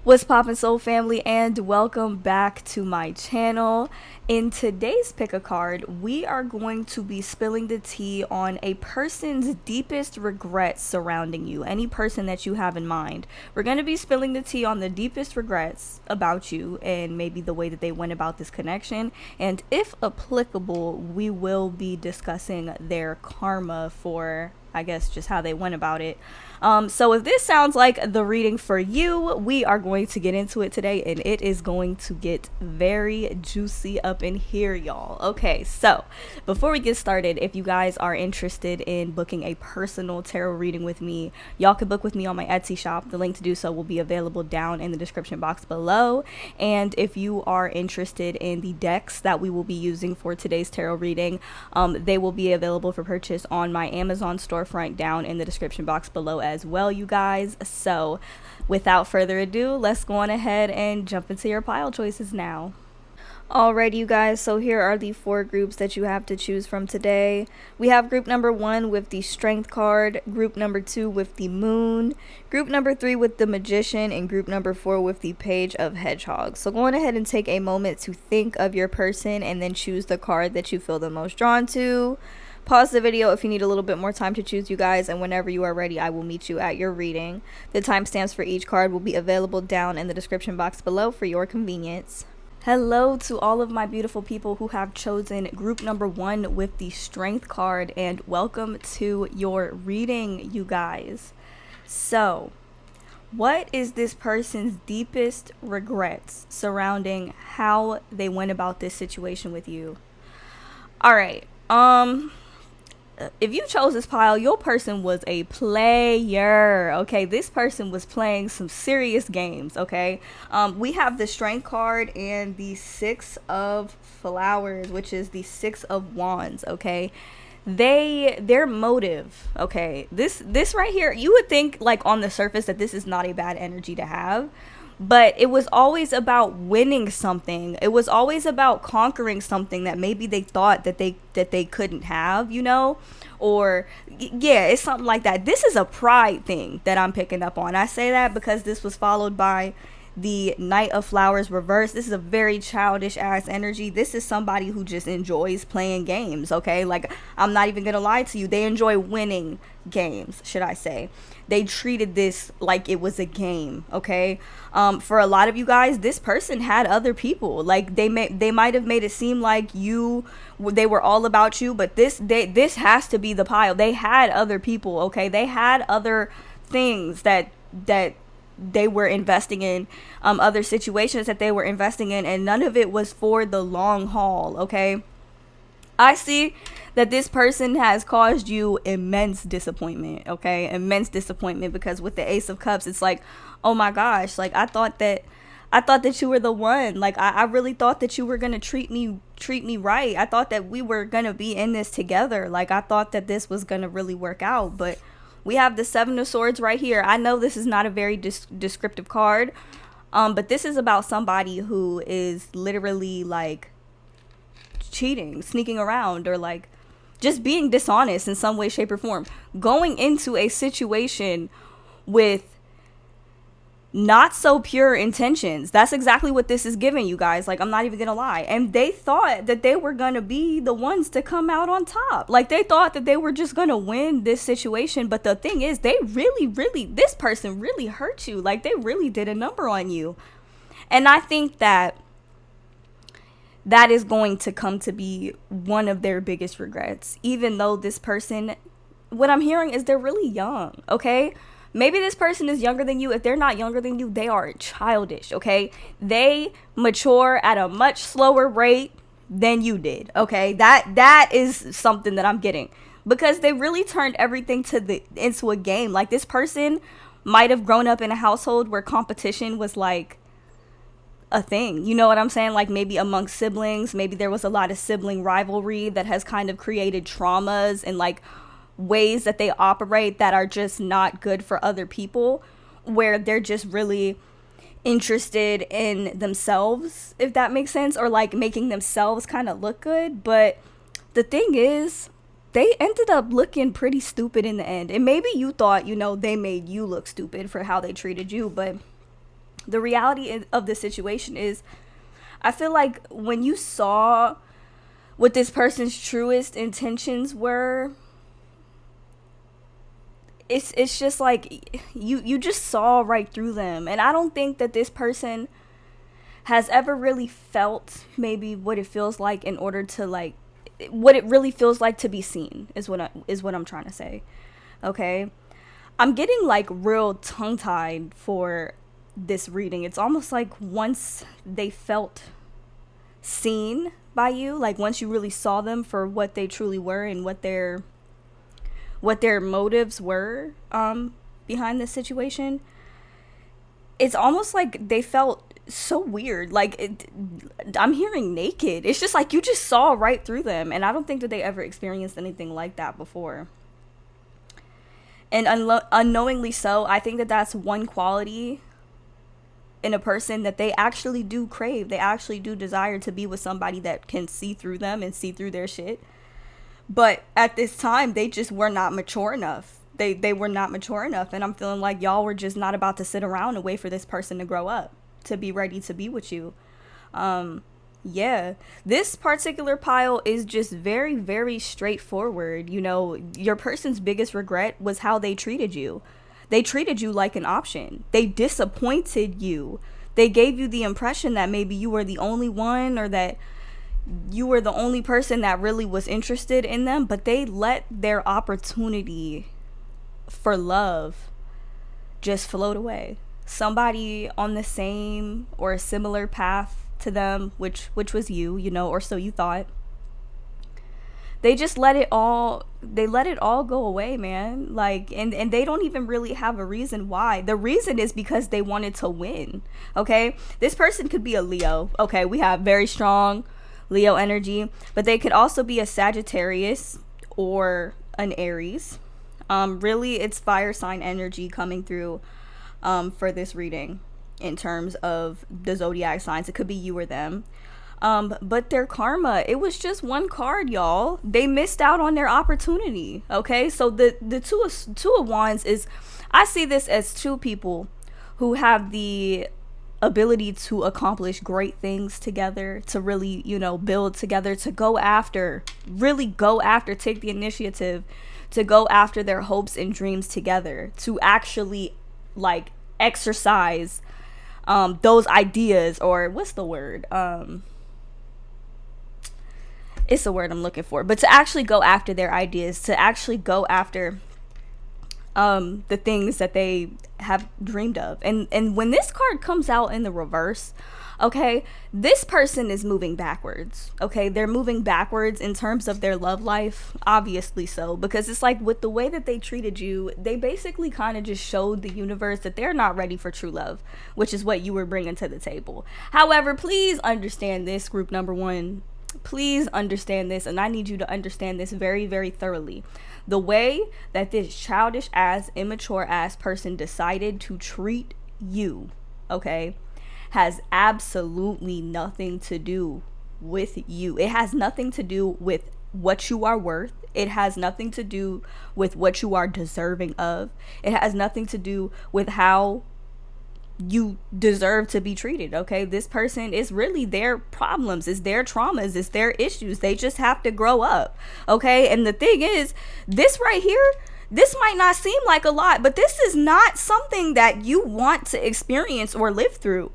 What's poppin', soul family, and welcome back to my channel. In today's pick a card, we are going to be spilling the tea on a person's deepest regrets surrounding you, any person that you have in mind. We're going to be spilling the tea on the deepest regrets about you and maybe the way that they went about this connection, and if applicable, we will be discussing their karma for, I guess, just how they went about it. So if this sounds like the reading for you, we are going to get into it today, and it is going to get very juicy up in here, y'all. Okay, so before we get started, if you guys are interested in booking a personal tarot reading with me, y'all can book with me on my Etsy shop. The link to do so will be available down in the description box below. And if you are interested in the decks that we will be using for today's tarot reading, they will be available for purchase on my Amazon storefront down in the description box below as well, you guys. So without further ado, let's go on ahead and jump into your pile choices now. Alright, you guys, so here are the 4 groups that you have to choose from today. We have group number 1 with the Strength card, group number 2 with the Moon, group number 3 with the Magician, and group number 4 with the Page of Hedgehogs. So go on ahead and take a moment to think of your person and then choose the card that you feel the most drawn to. Pause the video if you need a little bit more time to choose, you guys, and whenever you are ready, I will meet you at your reading. The timestamps for each card will be available down in the description box below for your convenience. Hello to all of my beautiful people who have chosen group number 1 with the Strength card, and welcome to your reading, you guys. So, what is this person's deepest regrets surrounding how they went about this situation with you? Alright, if you chose this pile, your person was a player, okay? This person was playing some serious games, okay? We have the Strength card and the 6 of Flowers, which is the 6 of Wands, okay? Their motive, okay? This right here, you would think, like, on the surface that this is not a bad energy to have, but it was always about winning something. It was always about conquering something that maybe they thought that they couldn't have, you know? Or yeah, it's something like that. This is a pride thing that I'm picking up on. I say that because this was followed by the Knight of Flowers reverse. This is a very childish ass energy. This is somebody who just enjoys playing games, okay? Like, I'm not even gonna lie to you, they enjoy winning games, should I say. They treated this like it was a game, okay? For a lot of you guys, this person had other people. Like, they might have made it seem like they were all about you, but this has to be the pile. They had other people, okay? They had other things that they were investing in, other situations that they were investing in, and none of it was for the long haul, okay? I see that this person has caused you immense disappointment, okay? Immense disappointment, because with the Ace of Cups, it's like, oh my gosh, like, I thought that you were the one. Like, I really thought that you were gonna treat me right. I thought that we were gonna be in this together. Like, I thought that this was gonna really work out, but we have the 7 of Swords right here. I know this is not a very descriptive card, but this is about somebody who is literally, like, cheating, sneaking around, or like just being dishonest in some way, shape, or form. Going into a situation with not so pure intentions. That's exactly what this is giving, you guys. Like, I'm not even gonna lie. And they thought that they were gonna be the ones to come out on top. Like, they thought that they were just gonna win this situation. But the thing is, they really, this person really hurt you. Like, they really did a number on you. And I think that is going to come to be one of their biggest regrets. Even though this person, what I'm hearing is they're really young, okay? Maybe this person is younger than you. If they're not younger than you, they are childish, okay? They mature at a much slower rate than you did, okay? That is something that I'm getting, because they really turned everything into a game. Like, this person might have grown up in a household where competition was like a thing, you know what I'm saying? Like, maybe amongst siblings, maybe there was a lot of sibling rivalry that has kind of created traumas and like ways that they operate that are just not good for other people, where they're just really interested in themselves, if that makes sense, or like making themselves kind of look good. But the thing is, they ended up looking pretty stupid in the end. And maybe you thought, you know, they made you look stupid for how they treated you, but The reality of the situation is, I feel like when you saw what this person's truest intentions were, it's just like you just saw right through them. And I don't think that this person has ever really felt maybe what it feels like in order to, like, what it really feels like to be seen is what I'm trying to say. Okay, I'm getting like real tongue-tied for this reading. It's almost like once they felt seen by you, like once you really saw them for what they truly were and what their motives were behind this situation, it's almost like they felt so weird. Like, I'm hearing naked. It's just like you just saw right through them, and I don't think that they ever experienced anything like that before. And unknowingly so, I think that that's one quality in a person that they actually do crave. They actually do desire to be with somebody that can see through them and see through their shit. But at this time, they just were not mature enough. They were not mature enough. And I'm feeling like y'all were just not about to sit around and wait for this person to grow up, to be ready to be with you. Yeah, this particular pile is just very, very straightforward. You know, your person's biggest regret was how they treated you. They treated you like an option. They disappointed you. They gave you the impression that maybe you were the only one, or that you were the only person that really was interested in them, but they let their opportunity for love just float away. Somebody on the same or a similar path to them, which was you, you know, or so you thought. They just let it all go away, man. Like, and they don't even really have a reason why. The reason is because they wanted to win. Okay, this person could be a Leo. Okay, we have very strong Leo energy, but they could also be a Sagittarius or an Aries. Really, it's fire sign energy coming through for this reading in terms of the zodiac signs. It could be you or them. But their karma, it was just one card, y'all. They missed out on their opportunity. Okay, so the two of wands is, I see this as two people who have the ability to accomplish great things together, to really, you know, build together, to go after, take the initiative to go after their hopes and dreams together, to actually like exercise those ideas, or what's the word? It's the word I'm looking for, but to actually go after their ideas, to actually go after the things that they have dreamed of. And when this card comes out in the reverse, okay, this person is moving backwards. Okay, they're moving backwards in terms of their love life, obviously so, because it's like with the way that they treated you, they basically kind of just showed the universe that they're not ready for true love, which is what you were bringing to the table. However, please understand this, group number one. Please understand this, and I need you to understand this very, very thoroughly. The way that this childish ass, immature ass person decided to treat you, okay, has absolutely nothing to do with you. It has nothing to do with what you are worth. It has nothing to do with what you are deserving of. It has nothing to do with how you deserve to be treated. Okay, this person is really their problems, is their traumas, is their issues. They just have to grow up. Okay, and the thing is, this right here, this might not seem like a lot, but this is not something that you want to experience or live through.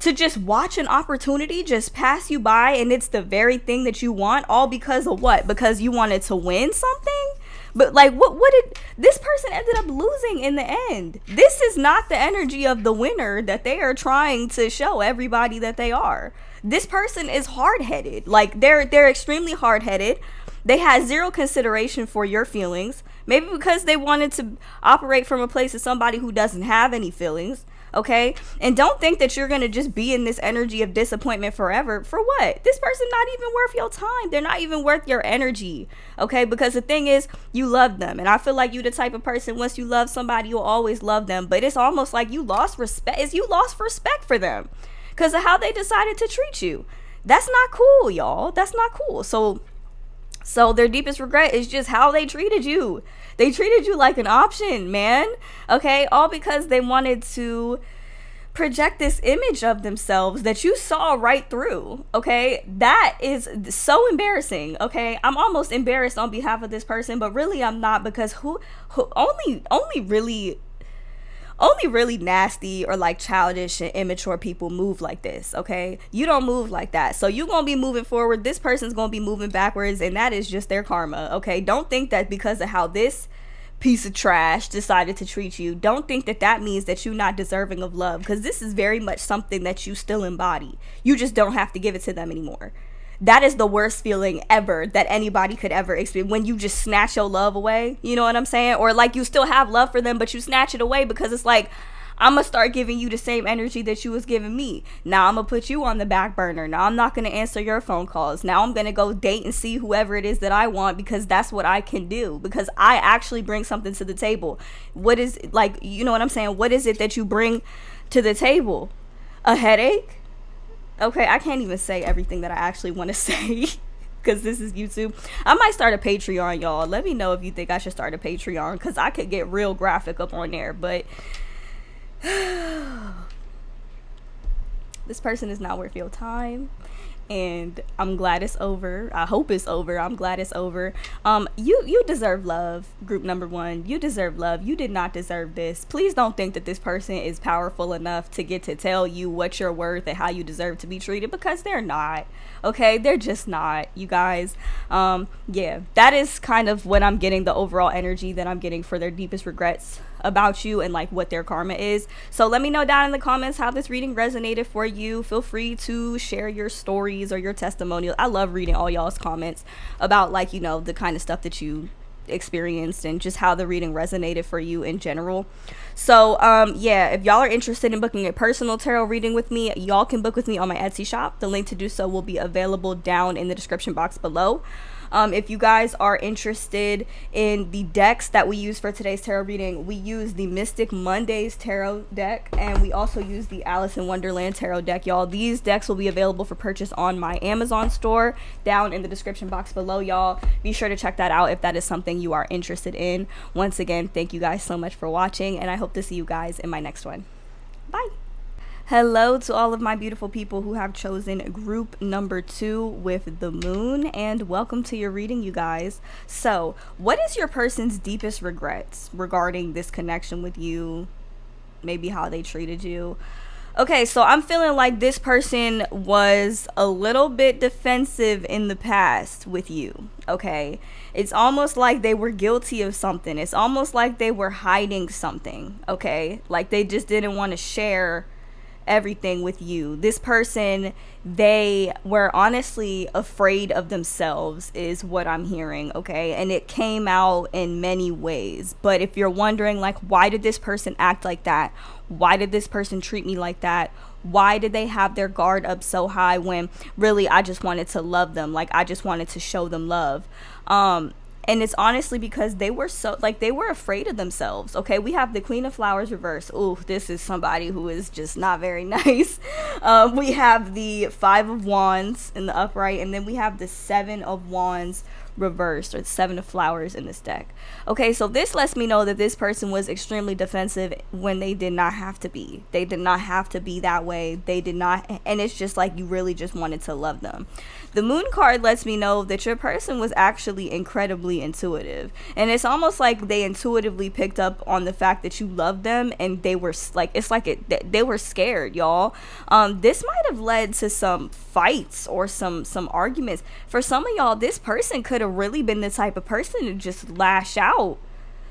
To just watch an opportunity just pass you by, and it's the very thing that you want, all because of what? Because you wanted to win something? But like, what did this person ended up losing in the end? This is not the energy of the winner that they are trying to show everybody that they are. This person is hard-headed. Like, they're extremely hard-headed. They had zero consideration for your feelings. Maybe because they wanted to operate from a place of somebody who doesn't have any feelings. Okay, and don't think that you're gonna just be in this energy of disappointment forever. For what? This person not even worth your time. They're not even worth your energy. Okay, because the thing is, you love them, and I feel like you the type of person, once you love somebody, you'll always love them. But it's almost like you lost respect. You lost respect for them because of how they decided to treat you. That's not cool, y'all. That's not cool. So their deepest regret is just how they treated you. They treated you like an option, man. Okay, all because they wanted to project this image of themselves that you saw right through. Okay, that is so embarrassing. Okay, I'm almost embarrassed on behalf of this person, but really I'm not, because who only really nasty or like childish and immature people move like this. Okay, you don't move like that, so you're gonna be moving forward, this person's gonna be moving backwards, and that is just their karma. Okay, don't think that because of how this piece of trash decided to treat you, don't think that that means that you're not deserving of love, because this is very much something that you still embody. You just don't have to give it to them anymore. That is the worst feeling ever that anybody could ever experience, when you just snatch your love away. You know what I'm saying? Or like you still have love for them, but you snatch it away because it's like, I'm gonna start giving you the same energy that you was giving me. Now I'm gonna put you on the back burner. Now I'm not gonna answer your phone calls. Now I'm gonna go date and see whoever it is that I want, because that's what I can do, because I actually bring something to the table. What is, like, you know what I'm saying? What is it that you bring to the table? A headache? Okay, I can't even say everything that I actually want to say because this is YouTube. I might start a Patreon, y'all. Let me know if you think I should start a Patreon, because I could get real graphic up on there. But this person is not worth your time, and I'm glad it's over. I hope it's over. I'm glad it's over. You deserve love, group number one. You deserve love. You did not deserve this. Please don't think that this person is powerful enough to get to tell you what you're worth and how you deserve to be treated, because they're not. Okay, they're just not, you guys. Yeah, that is kind of what I'm getting, the overall energy that I'm getting for their deepest regrets about you and like what their karma is. So let me know down in the comments how this reading resonated for you. Feel free to share your stories or your testimonials. I love reading all y'all's comments about, like, you know, the kind of stuff that you experienced and just how the reading resonated for you in general. So yeah, if y'all are interested in booking a personal tarot reading with me, y'all can book with me on my Etsy shop. The link to do so will be available down in the description box below. If you guys are interested in the decks that we use for today's tarot reading, we use the Mystic Mondays tarot deck, and we also use the Alice in Wonderland tarot deck, y'all. These decks will be available for purchase on my Amazon store down in the description box below, y'all. Be sure to check that out if that is something you are interested in. Once again, thank you guys so much for watching, and I hope to see you guys in my next one. Bye. Hello to all of my beautiful people who have chosen group number 2 with the moon, and welcome to your reading, you guys. So what is your person's deepest regrets regarding this connection with you? Maybe how they treated you. Okay, so I'm feeling like this person was a little bit defensive in the past with you. Okay, it's almost like they were guilty of something. It's almost like they were hiding something. Okay, like they just didn't want to share everything with you. This person, they were honestly afraid of themselves is what I'm hearing. Okay, and it came out in many ways. But if you're wondering, like, why did this person act like that? Why did this person treat me like that? Why did they have their guard up so high when really I just wanted to love them? Like, I just wanted to show them love. And it's honestly because they were so, like, they were afraid of themselves. Okay, we have the Queen of Flowers reverse. Ooh, this is somebody who is just not very nice. We have the Five of Wands in the upright, and then we have the Seven of Wands reversed, or the Seven of Flowers in this deck. Okay, so this lets me know that this person was extremely defensive when they did not have to be. They did not have to be that way. They did not, and it's just like you really just wanted to love them. The Moon card lets me know that your person was actually incredibly intuitive, and it's almost like they intuitively picked up on the fact that you loved them, and they were like, it's like they were scared, y'all. This might have led to some fights or some arguments. For some of y'all, this person could have really been the type of person to just lash out,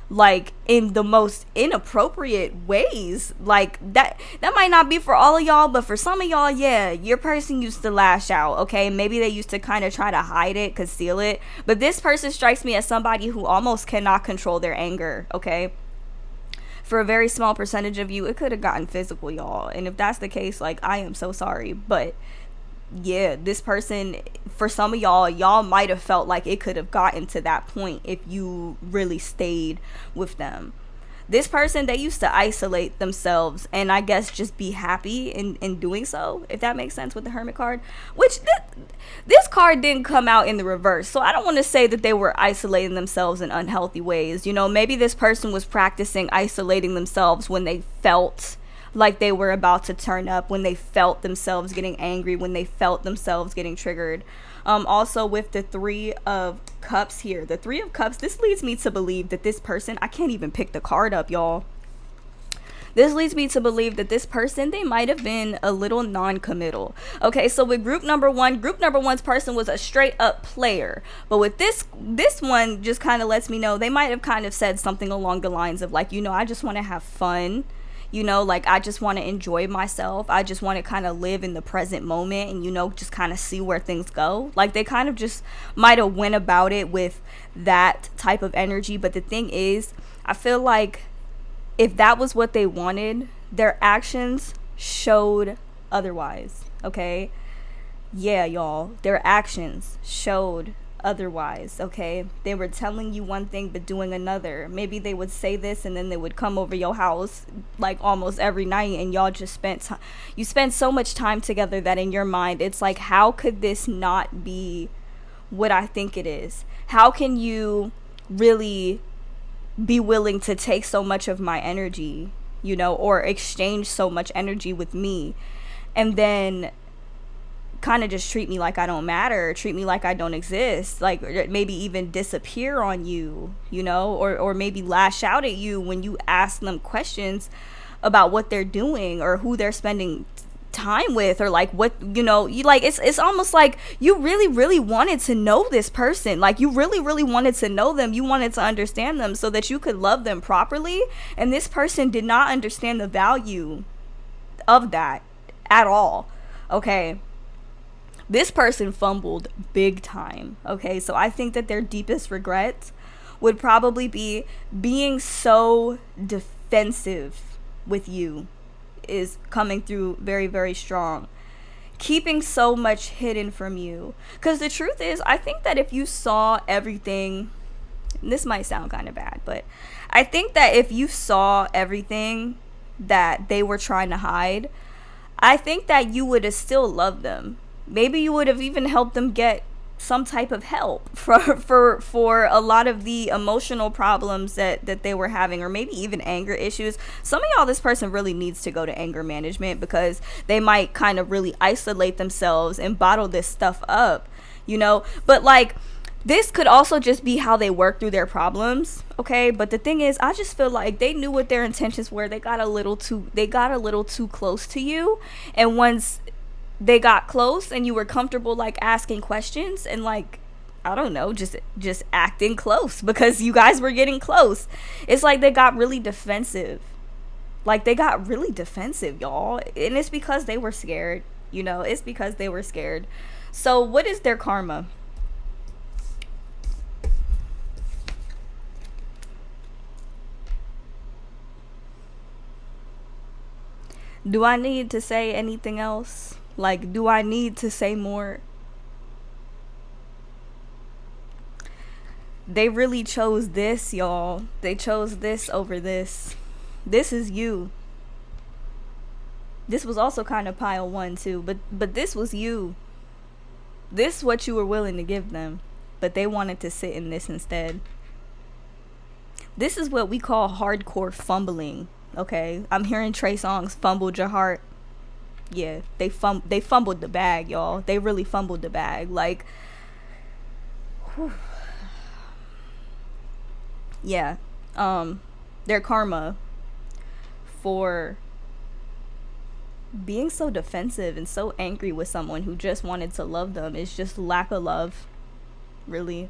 like, in the most inappropriate ways. Like, that might not be for all of y'all, but for some of y'all, yeah, your person used to lash out. Okay, maybe they used to kind of try to hide it, conceal it, but this person strikes me as somebody who almost cannot control their anger. Okay, for a very small percentage of you, it could have gotten physical, y'all, and if that's the case, like, I am so sorry. But yeah, this person, for some of y'all might have felt like it could have gotten to that point if you really stayed with them. This person, they used to isolate themselves and I guess just be happy in doing so, if that makes sense, with the Hermit card, which this card didn't come out in the reverse. So I don't want to say that they were isolating themselves in unhealthy ways. You know, maybe this person was practicing isolating themselves when they felt like they were about to turn up, when they felt themselves getting angry, when they felt themselves getting triggered. Also with the Three of Cups here, the Three of Cups, this leads me to believe that this person, I can't even pick the card up, y'all. This leads me to believe that this person, they might have been a little non-committal. Okay, so with group number one's person was a straight up player. But with this one just kind of lets me know they might have kind of said something along the lines of like, I just want to have fun. Like I just want to enjoy myself. I just want to kind of live in the present moment and, just kind of see where things go. Like they kind of just might have went about it with that type of energy. But the thing is, I feel like if that was what they wanted, their actions showed otherwise, okay? Yeah, y'all, their actions showed otherwise, okay? They were telling you one thing but doing another. Maybe they would say this and then they would come over your house like almost every night, and y'all just you spent so much time together that in your mind it's like, how could this not be what I think it is? How can you really be willing to take so much of my energy, or exchange so much energy with me, and then kind of just treat me like I don't matter, treat me like I don't exist, like maybe even disappear on you, or maybe lash out at you when you ask them questions about what they're doing or who they're spending time with, or like what you like it's almost like you really wanted to know this person, like you really wanted to know them, you wanted to understand them so that you could love them properly, and this person did not understand the value of that at all. Okay, this person fumbled big time. Okay, so I think that their deepest regrets would probably be being so defensive with you, is coming through very, very strong. Keeping so much hidden from you. Because the truth is, I think that if you saw everything, this might sound kind of bad, but I think that if you saw everything that they were trying to hide, I think that you would have still loved them. Maybe you would have even helped them get some type of help for a lot of the emotional problems that they were having, or maybe even anger issues. Some of y'all, this person really needs to go to anger management, because they might kind of really isolate themselves and bottle this stuff up, but like this could also just be how they work through their problems. Okay, but the thing is, I just feel like they knew what their intentions were. They got a little too close to you, and once they got close and you were comfortable like asking questions and like, I don't know, just acting close because you guys were getting close, it's like they got really defensive. Like they got really defensive, y'all, and it's because they were scared. It's because they were scared. So what is their karma? Do I need to say anything else? Like, do I need to say more? They really chose this, y'all. They chose this over this. This is you. This was also kind of pile one too, but this was you. This is what you were willing to give them, but they wanted to sit in this instead. This is what we call hardcore fumbling. Okay, I'm hearing Trey Songz "Fumbled Your Heart." Yeah, they fumbled the bag, y'all. They really fumbled the bag. Like, whew. Yeah, their karma for being so defensive and so angry with someone who just wanted to love them is just lack of love. Really,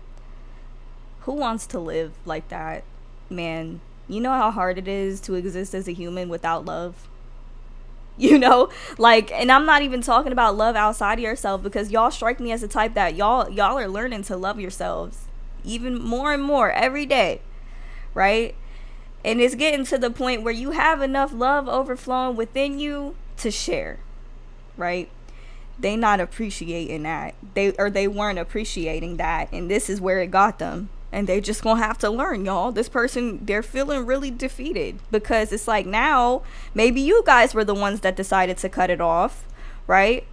who wants to live like that, man? You know how hard it is to exist as a human without love? Like, and I'm not even talking about love outside of yourself, because y'all strike me as the type that y'all are learning to love yourselves even more and more every day, right? And it's getting to the point where you have enough love overflowing within you to share, right? They not appreciating that. They weren't appreciating that, and this is where it got them. And they just gonna have to learn, y'all. This person, they're feeling really defeated, because it's like, now maybe you guys were the ones that decided to cut it off, right?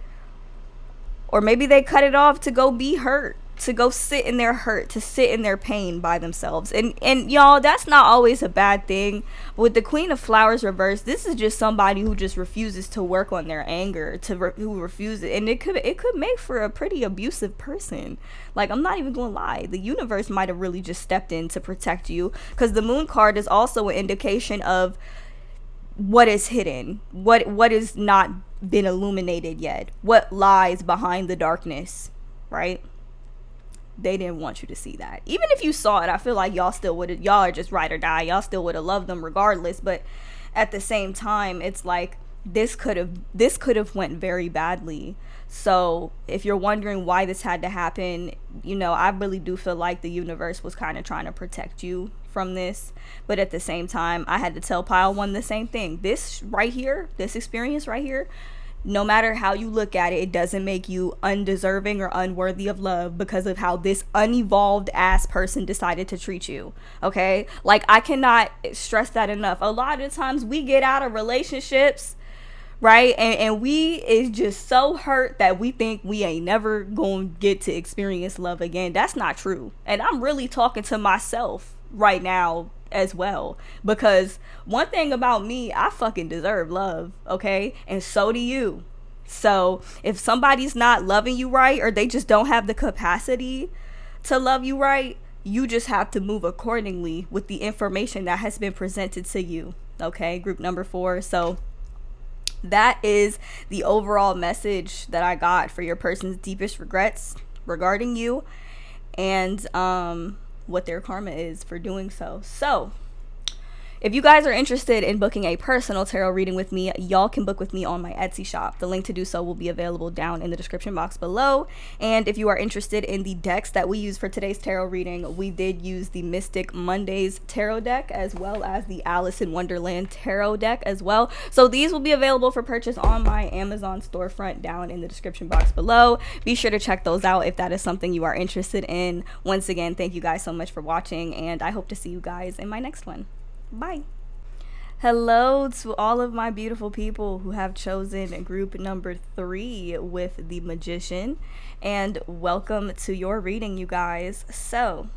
Or maybe they cut it off to go be hurt. to go sit in their hurt, to sit in their pain by themselves. And y'all, that's not always a bad thing. With the Queen of Flowers reversed, this is just somebody who just refuses to work on their anger, who refuses, and it could make for a pretty abusive person. Like, I'm not even gonna lie, the universe might have really just stepped in to protect you, because the Moon card is also an indication of what is hidden, what is not been illuminated yet, what lies behind the darkness, right? They didn't want you to see that. Even if you saw it, I feel like y'all are just ride or die. Y'all still would have loved them regardless. But at the same time, it's like this could have went very badly. So if you're wondering why this had to happen, I really do feel like the universe was kind of trying to protect you from this. But at the same time, I had to tell Pile 1 the same thing. This right here, this experience right here, no matter how you look at it, it doesn't make you undeserving or unworthy of love because of how this unevolved ass person decided to treat you. Okay? Like, I cannot stress that enough. A lot of times we get out of relationships, right? And we is just so hurt that we think we ain't never gonna get to experience love again. That's not true. And I'm really talking to myself right now as well, because one thing about me, I fucking deserve love, okay? And so do you. So if somebody's not loving you right, or they just don't have the capacity to love you right, you just have to move accordingly with the information that has been presented to you. Okay, group number 4. So that is the overall message that I got for your person's deepest regrets regarding you, and what their karma is for doing so. So if you guys are interested in booking a personal tarot reading with me, y'all can book with me on my Etsy shop. The link to do so will be available down in the description box below. And if you are interested in the decks that we use for today's tarot reading, we did use the Mystic Mondays tarot deck, as well as the Alice in Wonderland tarot deck as well. So these will be available for purchase on my Amazon storefront down in the description box below. Be sure to check those out if that is something you are interested in. Once again, thank you guys so much for watching, and I hope to see you guys in my next one. Bye. Hello to all of my beautiful people who have chosen group number 3 with the Magician, and welcome to your reading, you guys. So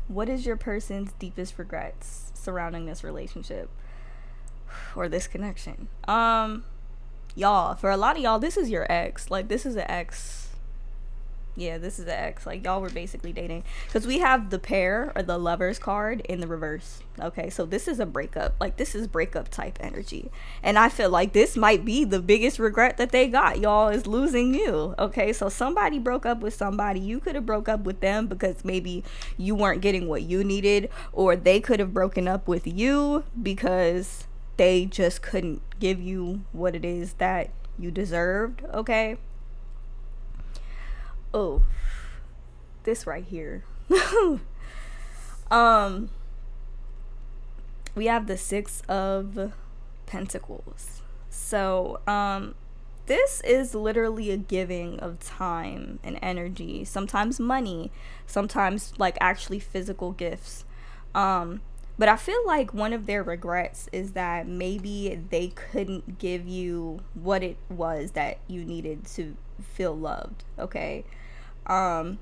what is your person's deepest regrets surrounding this relationship or this connection? Y'all, for a lot of y'all, this is your ex. Like, this is an ex. Yeah, this is an ex. Like, y'all were basically dating, because we have the pair or the lovers card in the reverse. Okay, so this is a breakup. Like, this is breakup type energy, and I feel like this might be the biggest regret that they got, y'all, is losing you. Okay, so somebody broke up with somebody. You could have broke up with them because maybe you weren't getting what you needed, or they could have broken up with you because they just couldn't give you what it is that you deserved. Okay. Oh, this right here. We have the 6 of Pentacles. So this is literally a giving of time and energy, sometimes money, sometimes like actually physical gifts. But I feel like one of their regrets is that maybe they couldn't give you what it was that you needed to feel loved. Okay. In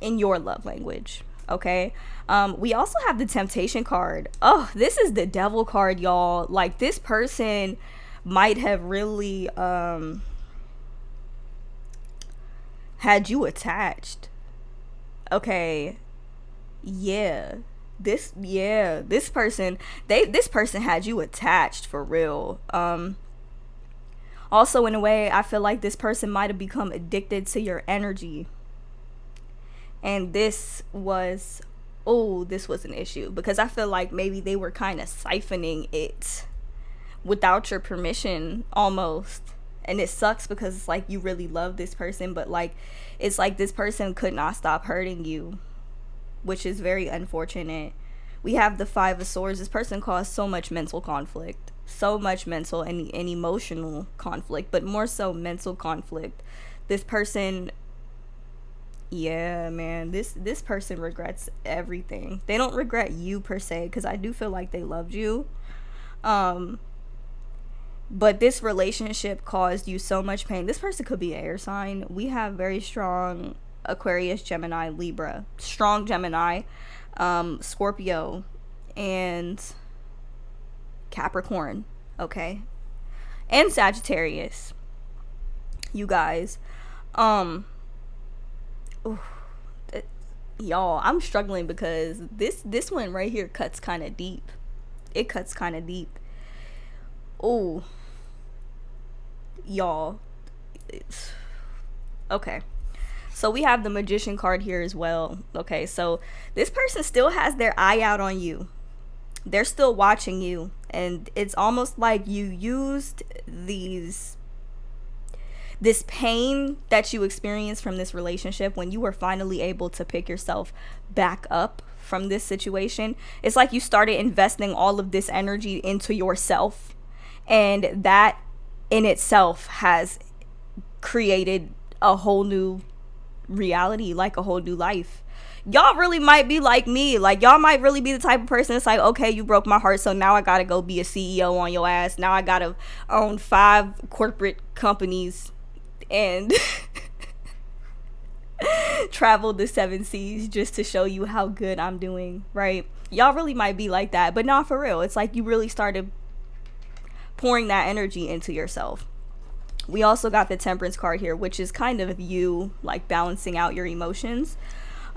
your love language. Okay. We also have the Temptation card. Oh, this is the Devil card, y'all. Like, this person might have really had you attached. Okay. Yeah. This person had you attached for real. Also, in a way, I feel like this person might have become addicted to your energy. And this was an issue, because I feel like maybe they were kind of siphoning it without your permission almost. And it sucks because it's like you really love this person, but like it's like this person could not stop hurting you, which is very unfortunate. We have the 5 of Swords. This person caused so much mental conflict. So much mental and emotional conflict, but more so mental conflict. This person, yeah, man, this person regrets everything. They don't regret you per se, because I do feel like they loved you. But this relationship caused you so much pain. This person could be an air sign. We have very strong Aquarius, Gemini, Libra, strong Gemini, Scorpio, and Capricorn, okay? And Sagittarius. You guys. Y'all, I'm struggling because this one right here cuts kind of deep. It cuts kind of deep. Oh, y'all. Okay. So we have the Magician card here as well. Okay, so this person still has their eye out on you. They're still watching you, and it's almost like you used this pain that you experienced from this relationship when you were finally able to pick yourself back up from this situation. It's like you started investing all of this energy into yourself, and that in itself has created a whole new reality, like a whole new life. Y'all really might be like me. Like, y'all might really be the type of person that's like, okay, you broke my heart, so now I gotta go be a CEO on your ass. Now I gotta own 5 corporate companies and travel the 7 seas just to show you how good I'm doing, right? Y'all really might be like that, but not for real. It's like you really started pouring that energy into yourself. We also got the Temperance card here, which is kind of you like balancing out your emotions.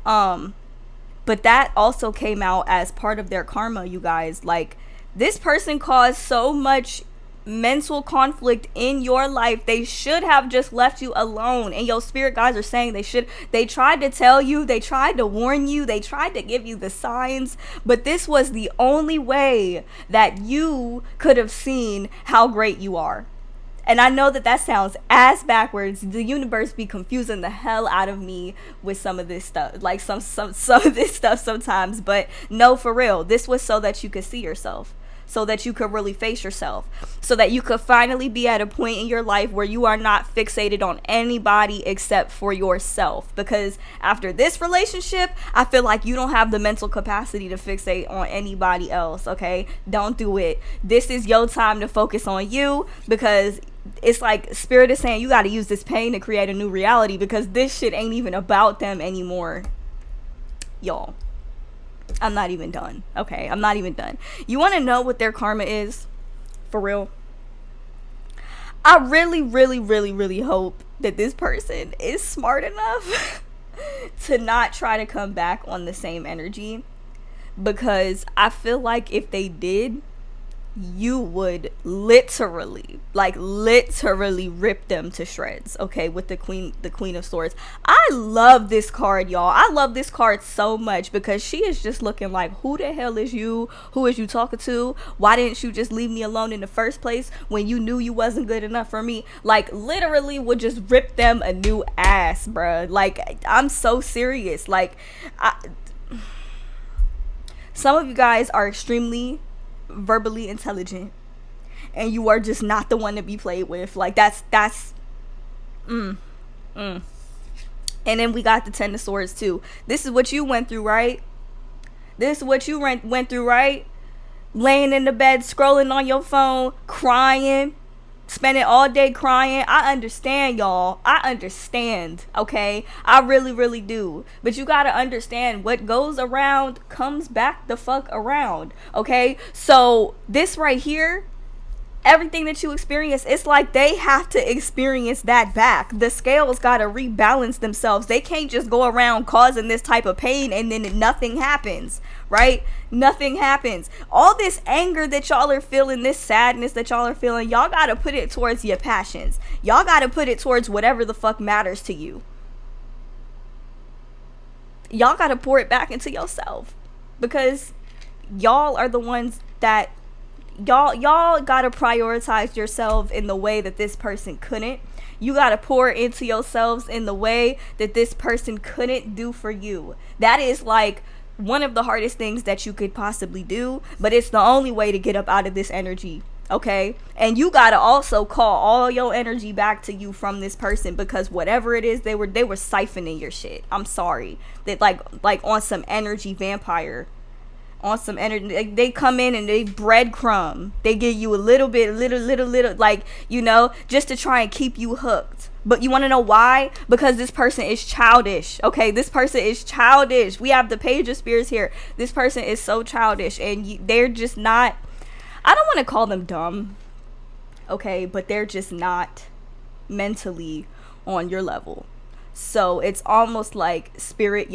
But that also came out as part of their karma, you guys. Like, this person caused so much mental conflict in your life. They should have just left you alone. And your spirit guides are saying they tried to tell you, they tried to warn you, they tried to give you the signs, but this was the only way that you could have seen how great you are. And I know that sounds ass backwards. The universe be confusing the hell out of me with some of this stuff, like some of this stuff sometimes. But no, for real, this was so that you could see yourself, so that you could really face yourself, so that you could finally be at a point in your life where you are not fixated on anybody except for yourself. Because after this relationship, I feel like you don't have the mental capacity to fixate on anybody else, okay? Don't do it. This is your time to focus on you, because it's like spirit is saying you got to use this pain to create a new reality, because this shit ain't even about them anymore. Y'all, I'm not even done. Okay, I'm not even done. You want to know what their karma is? For real? I really, really, really, really hope that this person is smart enough to not try to come back on the same energy, because I feel like if they did, you would literally rip them to shreds, okay, with the queen of swords. I love this card, y'all. I love this card so much because she is just looking like, who the hell is you? Who is you talking to? Why didn't you just leave me alone in the first place when you knew you wasn't good enough for me? Like, literally would just rip them a new ass, bruh. Like, I'm so serious. Like, some of you guys are extremely verbally intelligent, and you are just not the one to be played with. Like, that's and then we got the 10 of swords too. This is what you went through, right? This is what you went through, right? Laying in the bed, scrolling on your phone, crying, spending all day crying. I understand, y'all. I understand, okay? I really, really do. But you gotta understand, what goes around comes back the fuck around, okay? So this right here, everything that you experience, it's like they have to experience that back. The scales gotta rebalance themselves. They can't just go around causing this type of pain and then nothing happens, right? Nothing happens. All this anger that y'all are feeling, this sadness that y'all are feeling, y'all gotta put it towards your passions. Y'all gotta put it towards whatever the fuck matters to you. Y'all gotta pour it back into yourself, because y'all are the ones that y'all gotta prioritize yourself in the way that this person couldn't. You gotta pour into yourselves in the way that this person couldn't do for you. That is like one of the hardest things that you could possibly do, but it's the only way to get up out of this energy, okay? And you gotta also call all your energy back to you from this person, because whatever it is, they were siphoning your shit. I'm sorry. That like on some energy vampire. on some energy. They come in and they breadcrumb. They give you a little bit, little, like, you know, just to try and keep you hooked. But you want to know why? Because this person is childish. Okay, this person is childish. We have the Page of Spears here. This person is so childish, and they're just not. I don't want to call them dumb. Okay, but they're just not mentally on your level. So it's almost like spirit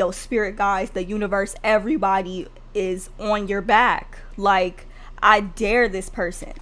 guys, the universe, everybody is on your back. Like, I dare this person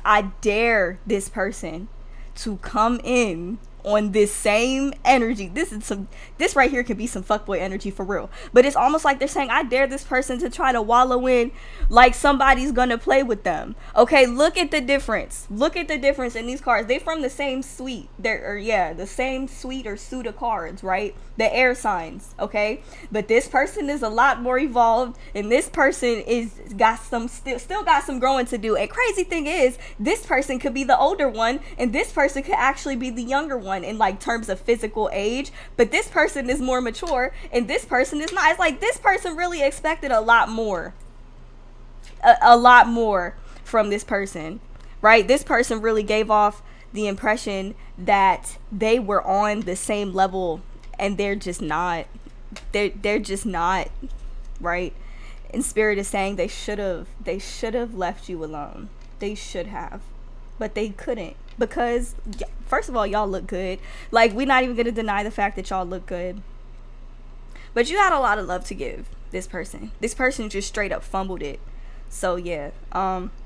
to come in on this same energy. This right here could be some fuckboy energy for real. But it's almost like they're saying, I dare this person to try to wallow in like somebody's gonna play with them. Okay, look at the difference. Look at the difference in these cards. They from the same suite. The same suite or suit of cards, right? The air signs, okay? But this person is a lot more evolved, and this person is got some still got some growing to do. And crazy thing is, this person could be the older one, and this person could actually be the younger one in like terms of physical age, but this person is more mature and this person is not. It's like this person really expected a lot more from this person, right? This person really gave off the impression that they were on the same level, and they're just not. They're just not, right? And Spirit is saying they should have left you alone. They should have, but they couldn't, because first of all, y'all look good. Like, we're not even gonna deny the fact that y'all look good, but you had a lot of love to give this person. This person just straight up fumbled it. So yeah,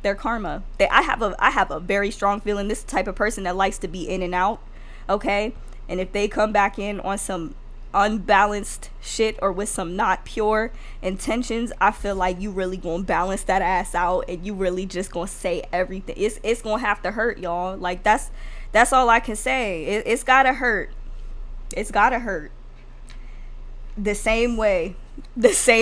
their karma. I have a very strong feeling this type of person that likes to be in and out. Okay, and if they come back in on some unbalanced shit or with some not pure intentions, I feel like you really gonna balance that ass out, and you really just gonna say everything. It's gonna have to hurt, y'all. Like, that's all I can say. It's gotta hurt. It's gotta hurt the same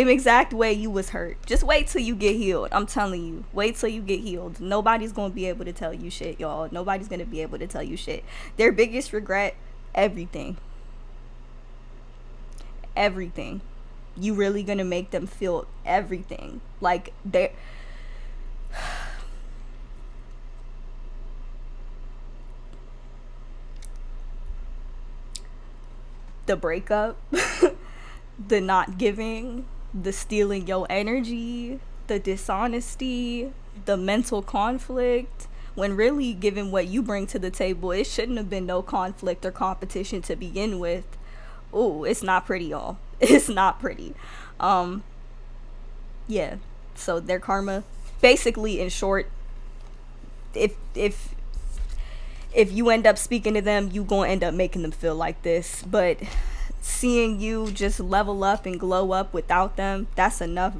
exact way you was hurt. Just wait till you get healed. I'm telling you, wait till you get healed. Nobody's gonna be able to tell you shit, y'all. Nobody's gonna be able to tell you shit. Their biggest regret, everything. You really gonna make them feel everything. Like, they're the breakup, the not giving, the stealing your energy, the dishonesty, the mental conflict, when really, given what you bring to the table, it shouldn't have been no conflict or competition to begin with. Oh, it's not pretty, y'all. It's not pretty. Yeah. So their karma, basically, in short, if you end up speaking to them, you gonna end up making them feel like this. But seeing you just level up and glow up without them, that's enough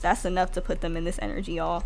to put them in this energy, y'all.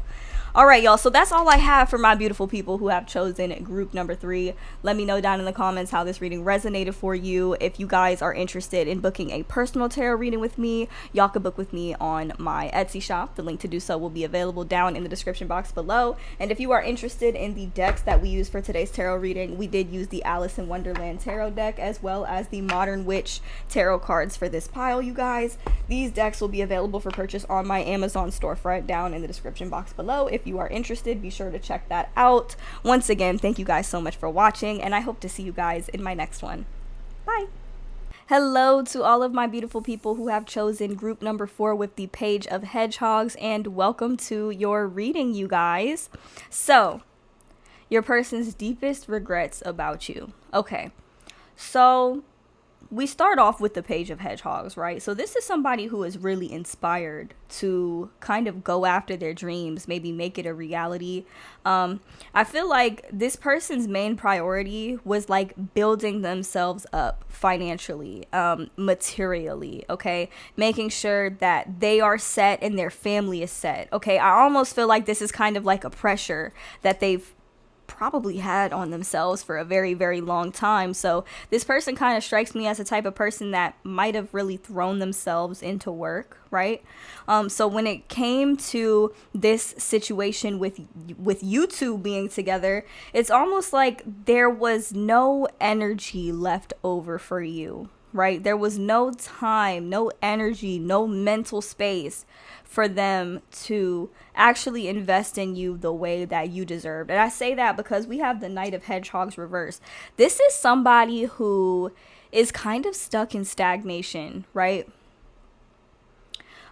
All right, y'all, so that's all I have for my beautiful people who have chosen group number 3. Let me know down in the comments how this reading resonated for you. If you guys are interested in booking a personal tarot reading with me, y'all can book with me on my Etsy shop. The link to do so will be available down in the description box below. And if you are interested in the decks that we use for today's tarot reading, we did use the Alice in Wonderland tarot deck as well as the Modern Witch tarot cards for this pile, you guys. These decks will be available for purchase on my Amazon storefront down in the description box below. If you are interested, be sure to check that out. Once again, thank you guys so much for watching, and I hope to see you guys in my next one. Bye. Hello to all of my beautiful people who have chosen group number 4 with the Page of Hedgehogs, and welcome to your reading, you guys. So, your person's deepest regrets about you. Okay, so we start off with the Page of Hedgehogs, right? So this is somebody who is really inspired to kind of go after their dreams, maybe make it a reality. I feel like this person's main priority was like building themselves up financially, materially, okay? Making sure that they are set and their family is set, okay? I almost feel like this is kind of like a pressure that they've probably had on themselves for a very, very long time. So this person kind of strikes me as a type of person that might have really thrown themselves into work, right? So when it came to this situation with you two being together, it's almost like there was no energy left over for you, right? There was no time, no energy, no mental space for them to actually invest in you the way that you deserved. And I say that because we have the Knight of Hedgehogs reversed. This is somebody who is kind of stuck in stagnation, right?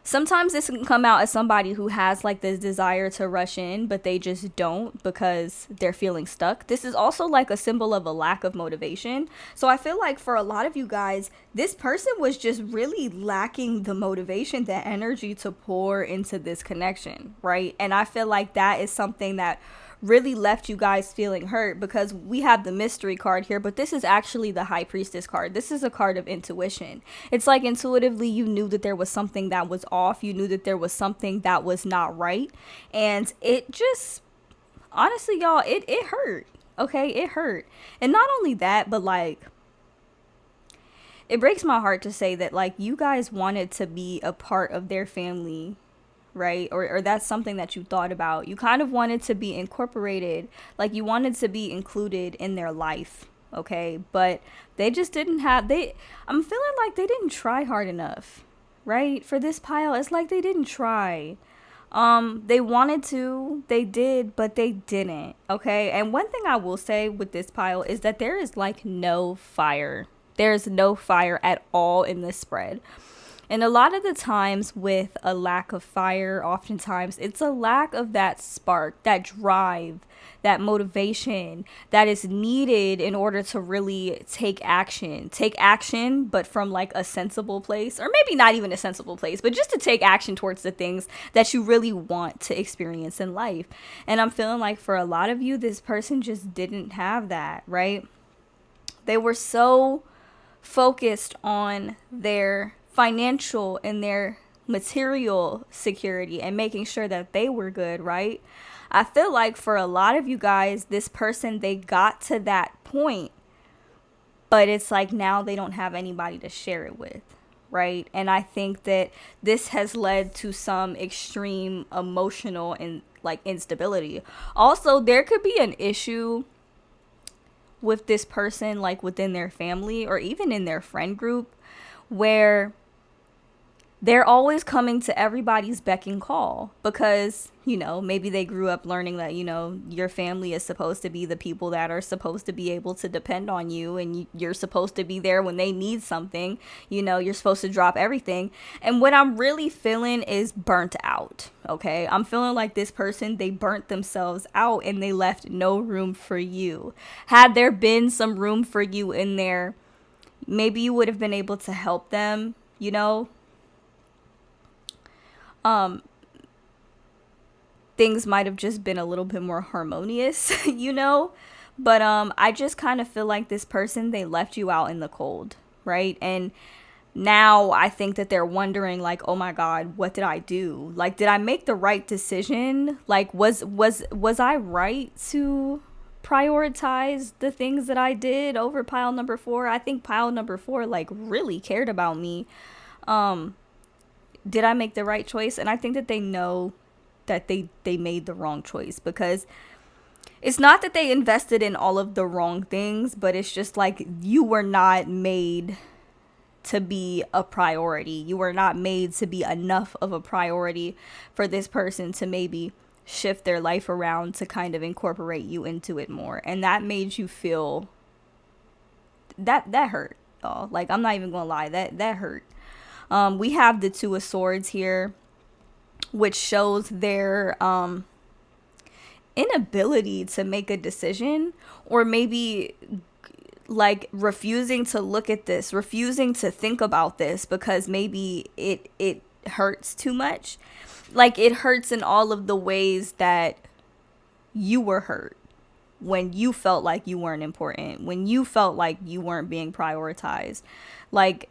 Sometimes this can come out as somebody who has like this desire to rush in, but they just don't because they're feeling stuck. This is also like a symbol of a lack of motivation. So I feel like for a lot of you guys, this person was just really lacking the motivation, the energy to pour into this connection, right? And I feel like that is something that really left you guys feeling hurt, because we have the mystery card here, but this is actually the High Priestess card. This is a card of intuition. It's like intuitively you knew that there was something that was off. You knew that there was something that was not right. And it just, honestly, y'all, it hurt. Okay, it hurt. And not only that, but like, it breaks my heart to say that like you guys wanted to be a part of their family, right? Or that's something that you thought about. You kind of wanted to be incorporated, like you wanted to be included in their life, okay? But they just didn't have, I'm feeling like they didn't try hard enough, right? For this pile, it's like they didn't try. They wanted to, they did, but they didn't, okay? And one thing I will say with this pile is that there is like no fire. There's no fire at all in this spread. And a lot of the times with a lack of fire, oftentimes it's a lack of that spark, that drive, that motivation that is needed in order to really take action, but from like a sensible place, or maybe not even a sensible place, but just to take action towards the things that you really want to experience in life. And I'm feeling like for a lot of you, this person just didn't have that, right? They were so focused on their financial and their material security and making sure that they were good, right? I feel like for a lot of you guys, this person, they got to that point, but it's like now they don't have anybody to share it with, right? And I think that this has led to some extreme emotional and like instability. Also, there could be an issue with this person, like within their family or even in their friend group, where they're always coming to everybody's beck and call because, you know, maybe they grew up learning that, you know, your family is supposed to be the people that are supposed to be able to depend on you, and you're supposed to be there when they need something. You know, you're supposed to drop everything. And what I'm really feeling is burnt out. Okay, I'm feeling like this person, they burnt themselves out and they left no room for you. Had there been some room for you in there, maybe you would have been able to help them, you know. Things might have just been a little bit more harmonious, you know, but I just kind of feel like this person, they left you out in the cold, right? And now I think that they're wondering like, oh my God, what did I do? Like, did I make the right decision? Like, was I right to prioritize the things that I did over pile number 4? I think pile number 4 like really cared about me. Did I make the right choice? And I think that they know that they made the wrong choice, because it's not that they invested in all of the wrong things, but it's just like you were not made to be a priority. You were not made to be enough of a priority for this person to maybe shift their life around to kind of incorporate you into it more. And that made you feel that hurt. Oh, like, I'm not even gonna lie, that hurt. We have the Two of Swords here, which shows their inability to make a decision, or maybe like refusing to look at this, refusing to think about this, because maybe it hurts too much. Like, it hurts in all of the ways that you were hurt when you felt like you weren't important, when you felt like you weren't being prioritized. Like,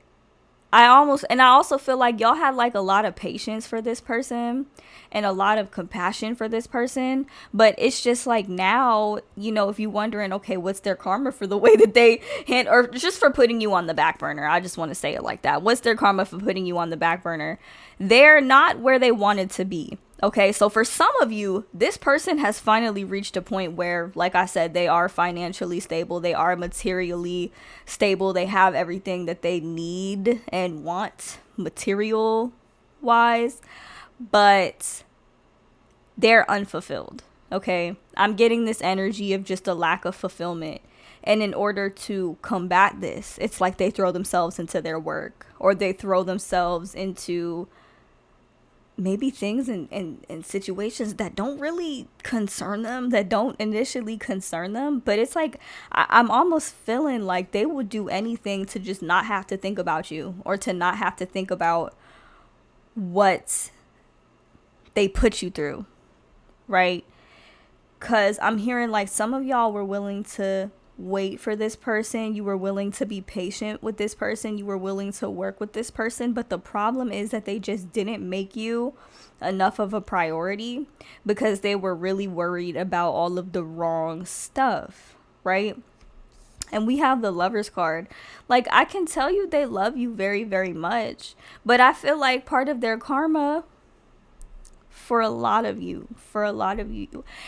I also feel like y'all had like a lot of patience for this person and a lot of compassion for this person. But it's just like now, you know, if you're wondering, okay, what's their karma for the way that they or just for putting you on the back burner. I just want to say it like that. What's their karma for putting you on the back burner? They're not where they wanted to be. Okay, so for some of you, this person has finally reached a point where, like I said, they are financially stable, they are materially stable, they have everything that they need and want material wise, but they're unfulfilled. Okay, I'm getting this energy of just a lack of fulfillment. And in order to combat this, it's like they throw themselves into their work, or they throw themselves into maybe things and situations that don't really concern them, that don't initially concern them. But it's like, I'm almost feeling like they would do anything to just not have to think about you, or to not have to think about what they put you through, right? Because I'm hearing like some of y'all were willing to wait for this person. You were willing to be patient with this person. You were willing to work with this person. But the problem is that they just didn't make you enough of a priority, because they were really worried about all of the wrong stuff, right? And we have the Lovers card. Like, I can tell you they love you very, very much. But I feel like part of their karma, for a lot of you,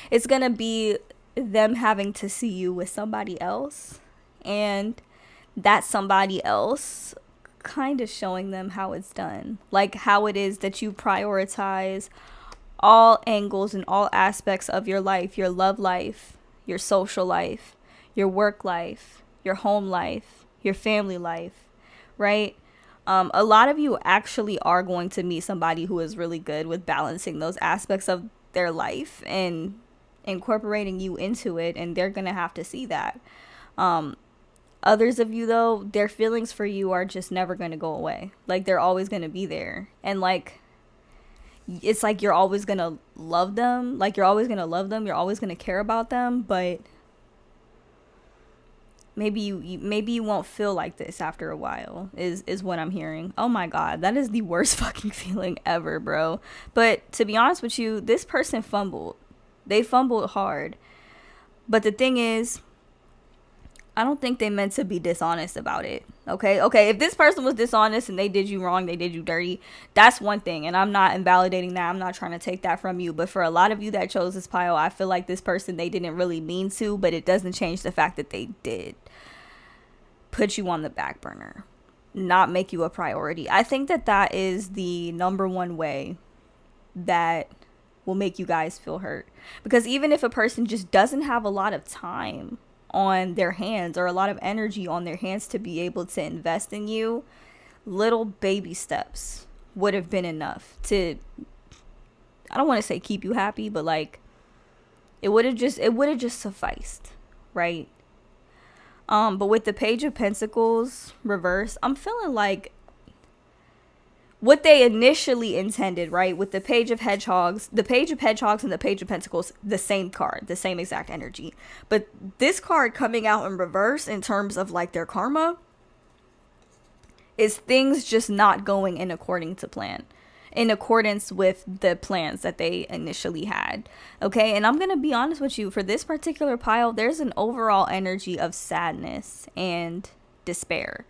it's going to be them having to see you with somebody else, and that somebody else kind of showing them how it's done, like how it is that you prioritize all angles and all aspects of your life, your love life, your social life, your work life, your home life, your family life, right? A lot of you actually are going to meet somebody who is really good with balancing those aspects of their life and incorporating you into it, and they're gonna have to see that. Others of you, though, their feelings for you are just never gonna go away. Like, they're always gonna be there, and like, it's like you're always gonna love them, you're always gonna care about them, but maybe you won't feel like this after a while, is what I'm hearing. Oh my god, that is the worst fucking feeling ever, bro. But to be honest with you, this person fumbled. They fumbled hard. But the thing is, I don't think they meant to be dishonest about it. Okay, if this person was dishonest and they did you wrong, they did you dirty, that's one thing, and I'm not invalidating that. I'm not trying to take that from you. But for a lot of you that chose this pile, I feel like this person, they didn't really mean to, but it doesn't change the fact that they did put you on the back burner, not make you a priority. I think that is the number one way that will make you guys feel hurt. Because even if a person just doesn't have a lot of time on their hands, or a lot of energy on their hands to be able to invest in you, little baby steps would have been enough to, I don't want to say keep you happy, but like, it would have just sufficed, right? But with the Page of Pentacles reverse, I'm feeling like what they initially intended, right? With the Page of Hedgehogs and the Page of Pentacles, the same card, the same exact energy. But this card coming out in reverse in terms of like their karma is things just not going in accordance with the plans that they initially had. Okay, and I'm going to be honest with you, for this particular pile, there's an overall energy of sadness and despair.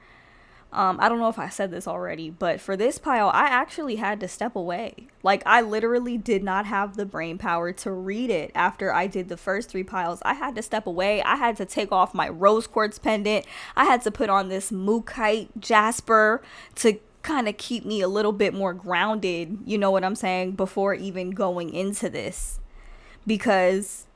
I don't know if I said this already, but for this pile, I actually had to step away. Like, I literally did not have the brain power to read it after I did the first 3 piles. I had to step away. I had to take off my rose quartz pendant. I had to put on this Mookite jasper to kind of keep me a little bit more grounded, you know what I'm saying, before even going into this. Because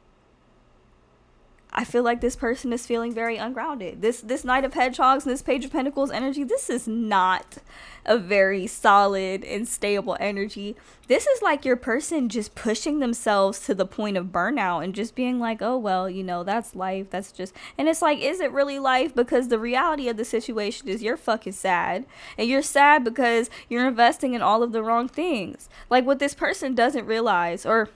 I feel like this person is feeling very ungrounded. This Knight of Hedgehogs and this Page of Pentacles energy, this is not a very solid and stable energy. This is like your person just pushing themselves to the point of burnout and just being like, oh, well, you know, that's life. That's just, and it's like, is it really life? Because the reality of the situation is you're fucking sad. And you're sad because you're investing in all of the wrong things. Like, what this person doesn't realize, or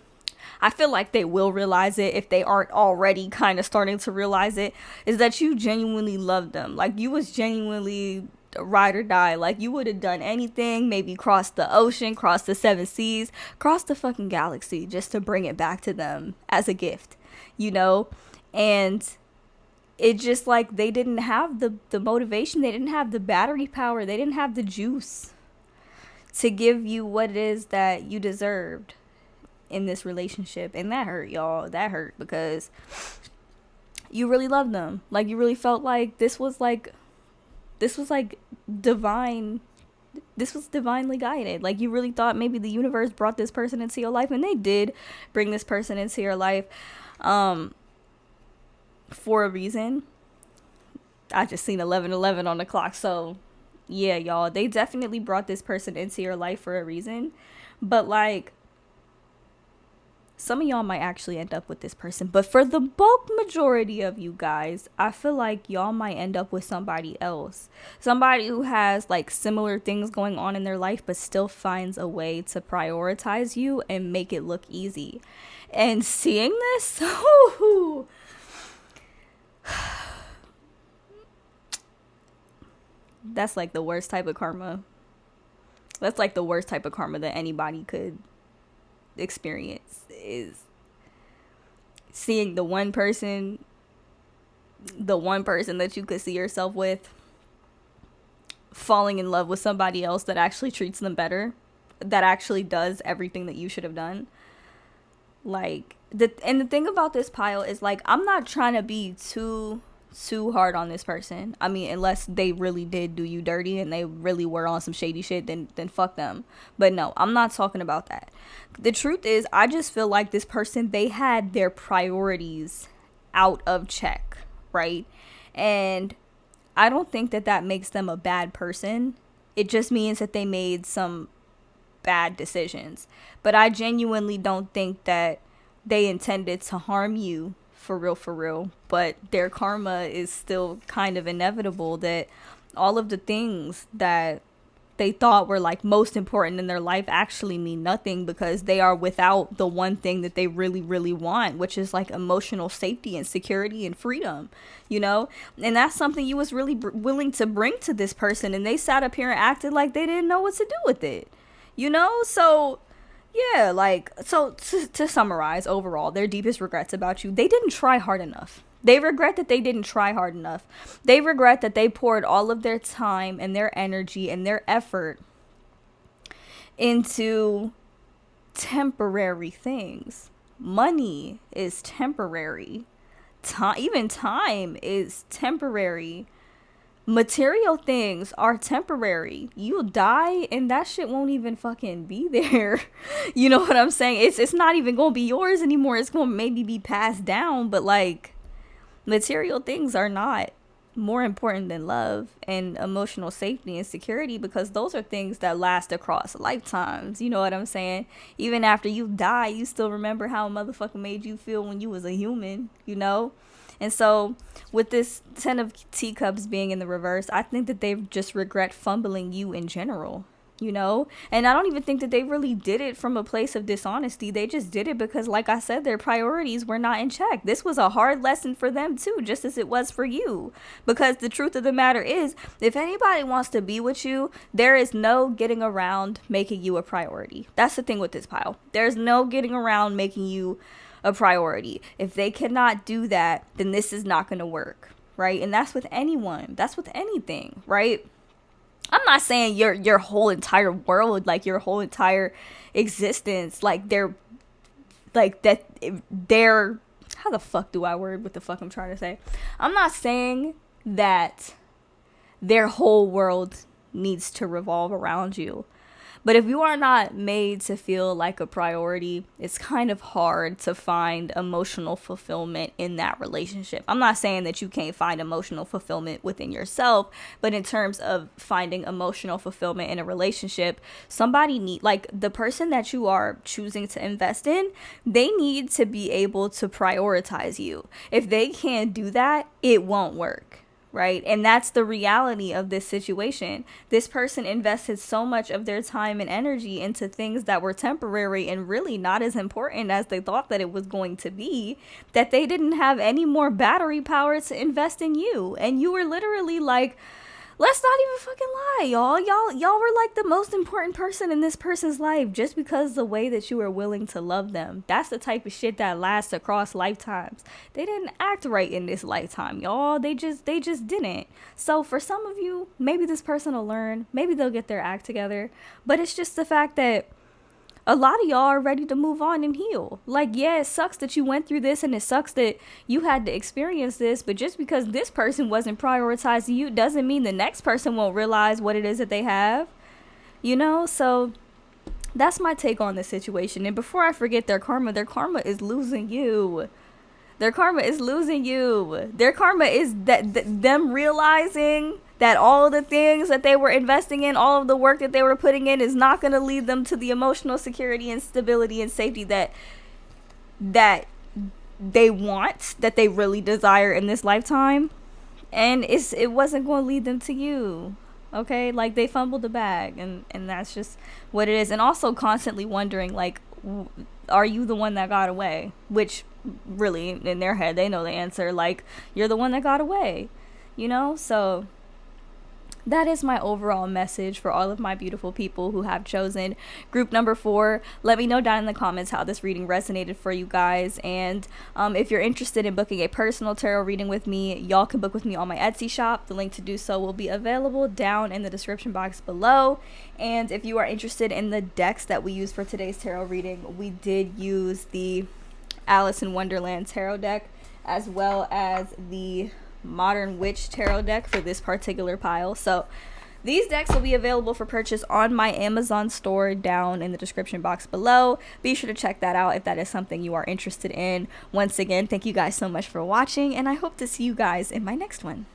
I feel like they will realize it if they aren't already kind of starting to realize it, is that you genuinely love them. Like, you was genuinely ride or die. Like, you would have done anything, maybe cross the ocean, cross the 7 seas, cross the fucking galaxy just to bring it back to them as a gift, you know? And it just like, they didn't have the motivation, they didn't have the battery power, they didn't have the juice to give you what it is that you deserved. in this relationship. And that hurt, y'all. That hurt because you really loved them. Like, you really felt like this was like divine. This was divinely guided. Like, you really thought maybe the universe brought this person into your life, and they did bring this person into your life for a reason. I just seen 11:11 on the clock. So yeah, y'all, they definitely brought this person into your life for a reason. But like, some of y'all might actually end up with this person, but for the bulk majority of you guys, I feel like y'all might end up with somebody else. Somebody who has like similar things going on in their life, but still finds a way to prioritize you and make it look easy. And seeing this, that's like the worst type of karma. That's like the worst type of karma that anybody could experience, is seeing the one person that you could see yourself with falling in love with somebody else that actually treats them better, that actually does everything that you should have done. Like, the thing about this pile is, like, I'm not trying to be too hard on this person. I mean, unless they really did do you dirty and they really were on some shady shit, then fuck them. But no, I'm not talking about that. The truth is, I just feel like this person, they had their priorities out of check, right? And I don't think that makes them a bad person. It just means that they made some bad decisions. But I genuinely don't think that they intended to harm you for real. But their karma is still kind of inevitable, that all of the things that they thought were like most important in their life actually mean nothing, because they are without the one thing that they really, really want, which is like emotional safety and security and freedom, you know? And that's something you was really willing to bring to this person, and they sat up here and acted like they didn't know what to do with it, you know? So yeah, like, so to summarize, overall, their deepest regrets about you: they didn't try hard enough. They regret that they didn't try hard enough. They regret that they poured all of their time and their energy and their effort into temporary things. Money is temporary. Even time is temporary. Material things are temporary. You'll die and that shit won't even fucking be there. You know what I'm saying? It's not even gonna be yours anymore. It's gonna maybe be passed down, but like, material things are not more important than love and emotional safety and security, because those are things that last across lifetimes. You know what I'm saying? Even after you die, you still remember how a motherfucker made you feel when you was a human, you know? And so with this 10 of teacups being in the reverse, I think that they just regret fumbling you in general, you know? And I don't even think that they really did it from a place of dishonesty. They just did it because, like I said, their priorities were not in check. This was a hard lesson for them too, just as it was for you. Because the truth of the matter is, if anybody wants to be with you, there is no getting around making you a priority. That's the thing with this pile. There's no getting around making you a priority. If they cannot do that, then this is not going to work, right? And that's with anyone. That's with anything, right? I'm not saying your whole entire world, like your whole entire existence, like they're how the fuck do I word what the fuck I'm trying to say? I'm not saying that their whole world needs to revolve around you. But if you are not made to feel like a priority, it's kind of hard to find emotional fulfillment in that relationship. I'm not saying that you can't find emotional fulfillment within yourself, but in terms of finding emotional fulfillment in a relationship, like the person that you are choosing to invest in, they need to be able to prioritize you. If they can't do that, it won't work. Right? And that's the reality of this situation. This person invested so much of their time and energy into things that were temporary and really not as important as they thought that it was going to be, that they didn't have any more battery power to invest in you. And you were literally like, let's not even fucking lie, y'all were like the most important person in this person's life, just because the way that you were willing to love them. That's the type of shit that lasts across lifetimes. They didn't act right in this lifetime, y'all. They just didn't. So for some of you, maybe this person will learn, maybe they'll get their act together, but it's just the fact that a lot of y'all are ready to move on and heal. Like, yeah, it sucks that you went through this and it sucks that you had to experience this, but just because this person wasn't prioritizing you doesn't mean the next person won't realize what it is that they have, you know? So that's my take on the situation. And before I forget, their karma is losing you. Their karma is losing you. Their karma is them realizing that all the things that they were investing in, all of the work that they were putting in, is not going to lead them to the emotional security and stability and safety that they want, that they really desire in this lifetime. And it wasn't going to lead them to you. Okay, like, they fumbled the bag, and that's just what it is. And also constantly wondering, like, are you the one that got away? Which, really, in their head, they know the answer. Like, you're the one that got away, you know? So that is my overall message for all of my beautiful people who have chosen group number 4. Let me know down in the comments how this reading resonated for you guys. And if you're interested in booking a personal tarot reading with me, y'all can book with me on my Etsy shop. The link to do so will be available down in the description box below. And if you are interested in the decks that we use for today's tarot reading, we did use the Alice in Wonderland tarot deck, as well as the Modern Witch tarot deck for this particular pile. So these decks will be available for purchase on my Amazon store down in the description box below. Be sure to check that out if that is something you are interested in. Once again, thank you guys so much for watching, and I hope to see you guys in my next one.